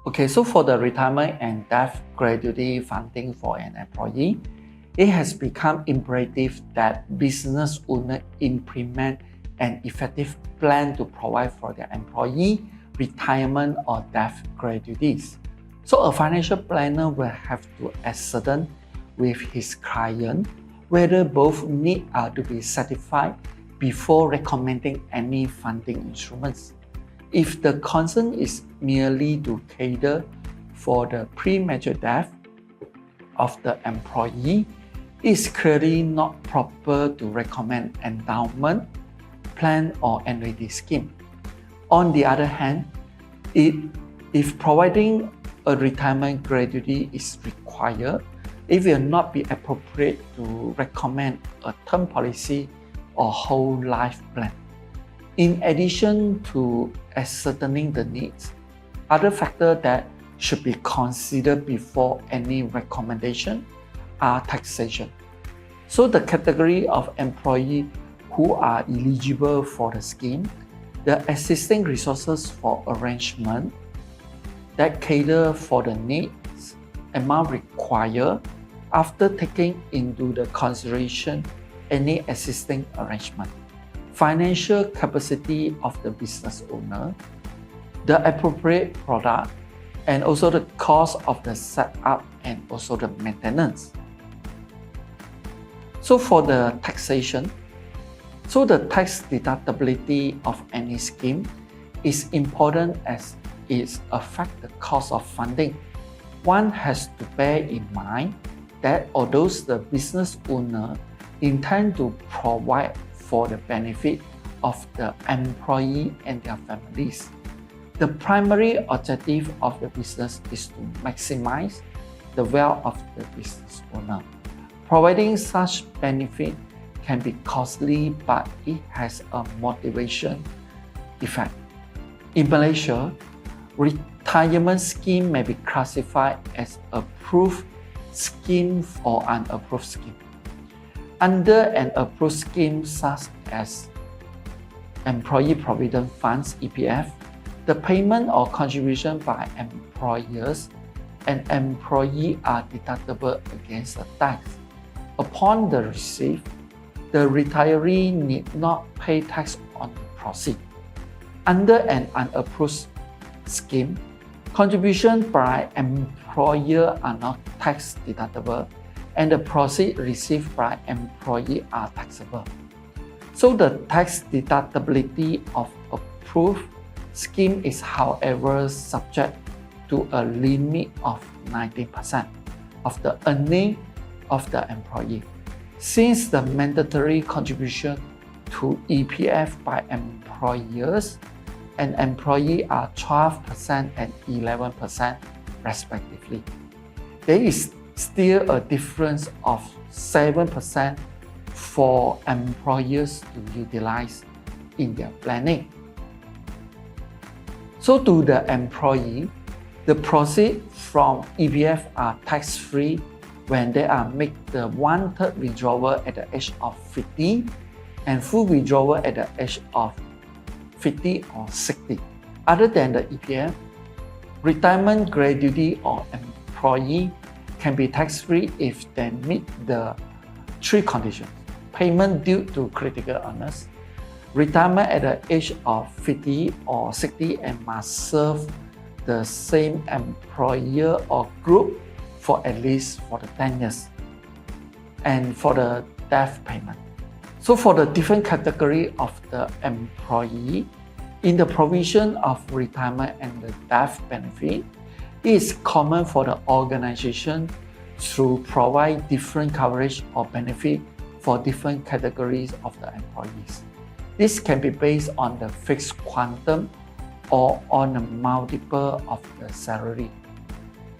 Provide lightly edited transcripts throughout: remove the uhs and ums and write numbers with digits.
Okay, so for the retirement and death gratuity funding for an employee, it has become imperative that business owners implement an effective plan to provide for their employee retirement or death gratuities. So a financial planner will have to ascertain with his client whether both needs are to be satisfied before recommending any funding instruments. If the concern is merely to cater for the premature death of the employee, it is clearly not proper to recommend endowment plan or annuity scheme. On the other hand, if providing a retirement gratuity is required, it will not be appropriate to recommend a term policy or whole life plan. In addition to ascertaining the needs, other factors that should be considered before any recommendation are taxation. So the category of employees who are eligible for the scheme, the existing resources for arrangement that cater for the needs amount required after taking into the consideration any existing arrangement, financial capacity of the business owner, the appropriate product, and also the cost of the setup and also the maintenance. So for the taxation, so the tax deductibility of any scheme is important as it affects the cost of funding. One has to bear in mind that although the business owner intend to provide for the benefit of the employee and their families, the primary objective of the business is to maximize the wealth of the business owner. Providing such benefit can be costly, but it has a motivation effect. In Malaysia, retirement scheme may be classified as approved scheme or unapproved scheme. Under an approved scheme such as Employee Provident Funds (EPF), the payment or contribution by employers and employee are deductible against the tax. Upon the receipt, the retiree need not pay tax on the proceeds. Under an unapproved scheme, contributions by employer are not tax deductible, and the proceeds received by employee are taxable. So the tax deductibility of approved scheme is, however, subject to a limit of 19% of the earning of the employee. Since the mandatory contribution to EPF by employers and employee are 12% and 11% respectively, there is still a difference of 7% for employers to utilize in their planning. So to the employee, the proceeds from EPF are tax-free when they are make the 1/3 withdrawal at the age of 50 and full withdrawal at the age of 50 or 60. Other than the EPF, retirement gratuity or employee can be tax-free if they meet the 3 conditions: payment due to critical illness, retirement at the age of 50 or 60 and must serve the same employer or group for at least 10 years, and for the death payment. So for the different category of the employee, in the provision of retirement and the death benefit, it is common for the organization to provide different coverage or benefit for different categories of the employees. This can be based on the fixed quantum or on a multiple of the salary.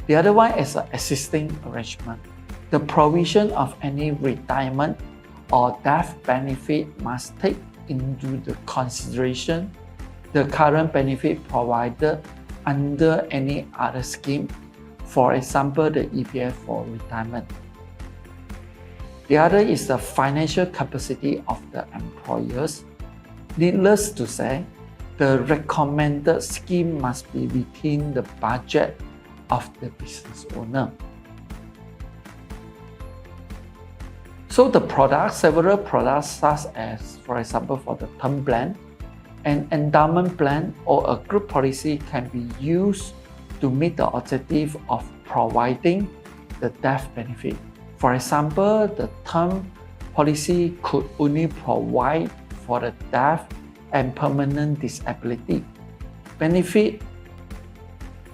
The other one is an existing arrangement. The provision of any retirement or death benefit must take into the consideration the current benefit provided under any other scheme, for example, the EPF for retirement. The other is the financial capacity of the employers. Needless to say, the recommended scheme must be within the budget of the business owner. So the products, several products such as, for example, for the term plan, an endowment plan or a group policy can be used to meet the objective of providing the death benefit. For example, the term policy could only provide for the death and permanent disability benefit,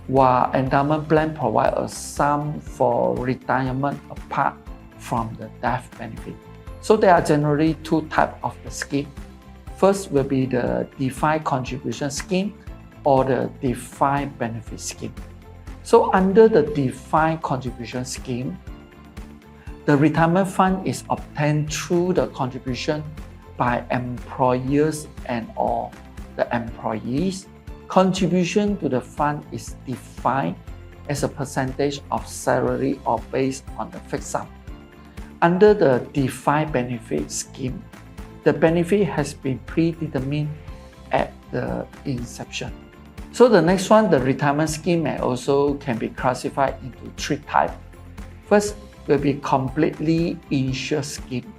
while endowment plan provide a sum for retirement apart from the death benefit. So there are generally two types of the scheme. First will be the defined contribution scheme or the defined benefit scheme. So under the defined contribution scheme, the retirement fund is obtained through the contribution by employers and or the employees. Contribution to the fund is defined as a percentage of salary or based on the fixed sum. Under the defined benefit scheme, the benefit has been predetermined at the inception. So the next one, the retirement scheme can be classified into three types. First will be completely insured scheme.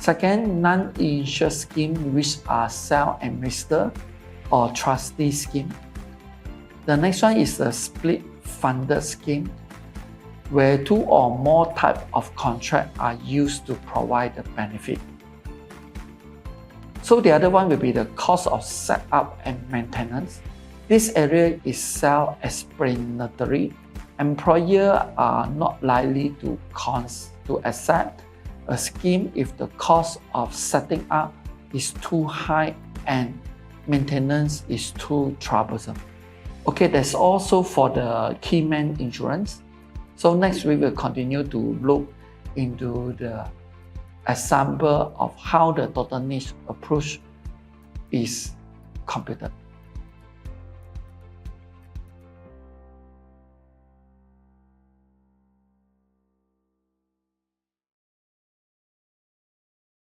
Second, non-insured scheme, which are self-administered or trustee scheme. The next one is the split funded scheme, where two or more types of contracts are used to provide the benefit. So the other one will be the cost of setup and maintenance. This area is self-explanatory. Employers are not likely to accept a scheme if the cost of setting up is too high and maintenance is too troublesome. Okay, that's also for the key man insurance. So next we will continue to look into the example of how the total needs approach is computed.